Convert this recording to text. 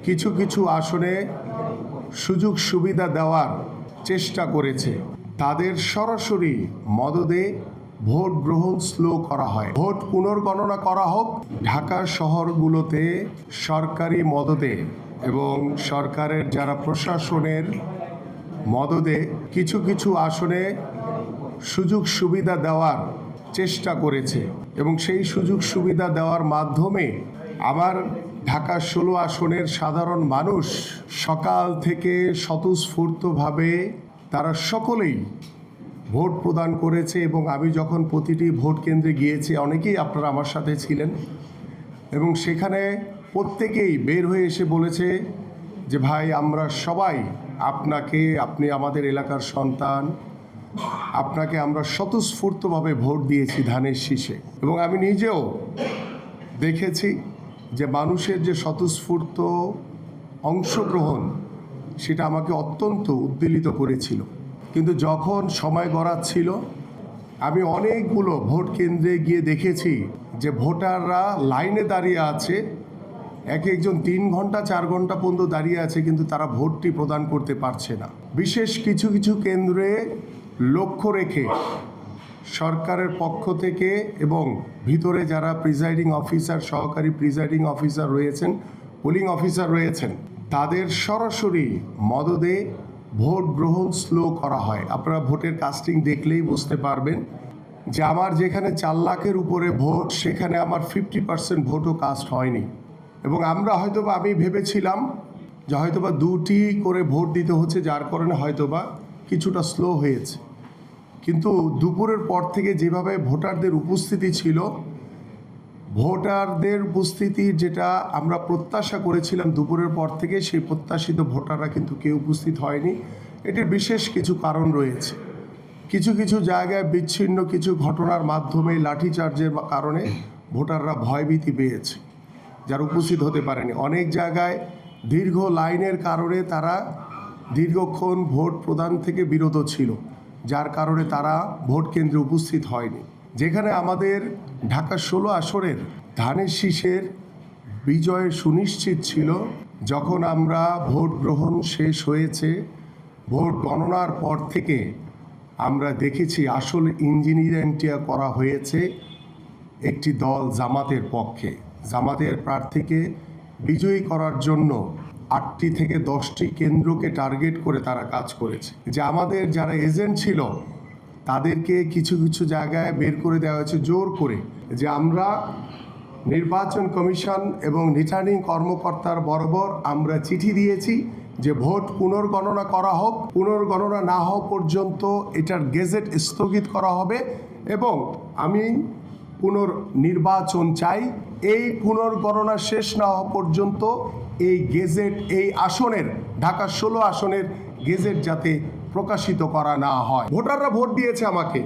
কিছু কিছু আসনে সুযোগ সুবিধা দেওয়ার চেষ্টা করেছে। তাদের সরাসরি মদদে ভোট গ্রহণ স্লো করা হয়। ভোট পুনর্গণনা করা হোক। ঢাকা শহরগুলোতে সরকারি মদদে এবং সরকারের যারা প্রশাসনের মদদে কিছু কিছু আসনে সুযোগ সুবিধা দেওয়ার চেষ্টা করেছে এবং সেই সুযোগ সুবিধা দেওয়ার মাধ্যমে আমার ঢাকা 16 আসনের সাধারণ মানুষ সকাল থেকে স্বতঃস্ফূর্তভাবে তারা সকলেই ভোট প্রদান করেছে। এবং আমি যখন প্রতিটি ভোট কেন্দ্রে গিয়েছি, অনেকেই আপনারা আমার সাথে ছিলেন, এবং সেখানে প্রত্যেকেই বের হয়ে এসে বলেছে যে ভাই, আমরা সবাই আপনি আমাদের এলাকার সন্তান, আপনাকে আমরা স্বতঃস্ফূর্তভাবে ভোট দিয়েছি ধানের শীষে। এবং আমি নিজেও দেখেছি যে মানুষের যে স্বতঃস্ফূর্ত অংশগ্রহণ, সেটা আমাকে অত্যন্ত উদ্বেলিত করেছিল। কিন্তু যখন সময় গড়াচ্ছিল, আমি অনেকগুলো ভোট কেন্দ্রে গিয়ে দেখেছি যে ভোটাররা লাইনে দাঁড়িয়ে আছে, এক একজন 3 ঘন্টা 4 ঘন্টা পর্যন্ত দাঁড়িয়ে আছে, কিন্তু তারা ভোটটি প্রদান করতে পারছে না। বিশেষ কিছু কিছু কেন্দ্রে লক্ষ্য রেখে সরকারের পক্ষ থেকে এবং ভিতরে যারা প্রিজাইডিং অফিসার, সহকারী প্রিজাইডিং অফিসার রয়েছেন, পোলিং অফিসার রয়েছেন, তাদের সরাসরি মদদে ভোট গ্রহণ স্লো করা হয়। আপনারা ভোটের কাস্টিং দেখলেই বুঝতে পারবেন যে আমার যেখানে 4 লাখের উপরে ভোট, সেখানে আমার 50% ভোটও কাস্ট হয়নি। এবং আমি ভেবেছিলাম যে হয়তোবা 2টি করে ভোট দিতে হচ্ছে, যার কারণে হয়তোবা কিছুটা স্লো হয়েছে। কিন্তু দুপুরের পর থেকে যেভাবে ভোটারদের উপস্থিতি ছিল, ভোটারদের উপস্থিতি যেটা আমরা প্রত্যাশা করেছিলাম দুপুরের পর থেকে, সেই প্রত্যাশিত ভোটাররা কিন্তু কেউ উপস্থিত হয়নি। এটির বিশেষ কিছু কারণ রয়েছে। কিছু কিছু জায়গায় বিচ্ছিন্ন কিছু ঘটনার মাধ্যমে লাঠিচার্জের কারণে ভোটাররা ভয়ভীতি পেয়েছে, যারা উপস্থিত হতে পারেনি। অনেক জায়গায় দীর্ঘ লাইনের কারণে তারা দীর্ঘক্ষণ ভোট প্রদান থেকে বিরত ছিল, যার কারণে তারা ভোট কেন্দ্রে উপস্থিত হয়নি। যেখানে আমাদের ঢাকা 16 আসনের ধানের শীষের বিজয় সুনিশ্চিত ছিল, যখন আমরা ভোট গ্রহণ শেষ হয়েছে, ভোট গণনার পর থেকে আমরা দেখেছি আসল ইঞ্জিনিয়ারিংটা করা হয়েছে একটি দল জামাতের পক্ষে। জামাতের প্রার্থীকে বিজয়ী করার জন্য 8টি থেকে 10টি কেন্দ্রকে টার্গেট করে তারা কাজ করেছে। যে আমাদের যারা এজেন্ট ছিল, তাদেরকে কিছু কিছু জায়গায় বের করে দেওয়া হয়েছে জোর করে, যে আমরা নির্বাচন কমিশন এবং রিটার্নিং কর্মকর্তার বরাবর আমরা চিঠি দিয়েছি যে ভোট পুনর্গণনা করা হোক, পুনর্গণনা না হওয়া পর্যন্ত এটার গেজেট স্থগিত করা হবে, এবং আমি পুনর্নির্বাচন চাই। এই পুনর্গণনা শেষ না হওয়া পর্যন্ত এই গেজেট, এই আসনের ঢাকা 16 আসনের গেজেট যাতে প্রকাশিত করা না হয়। ভোটাররা ভোট দিয়েছে আমাকে,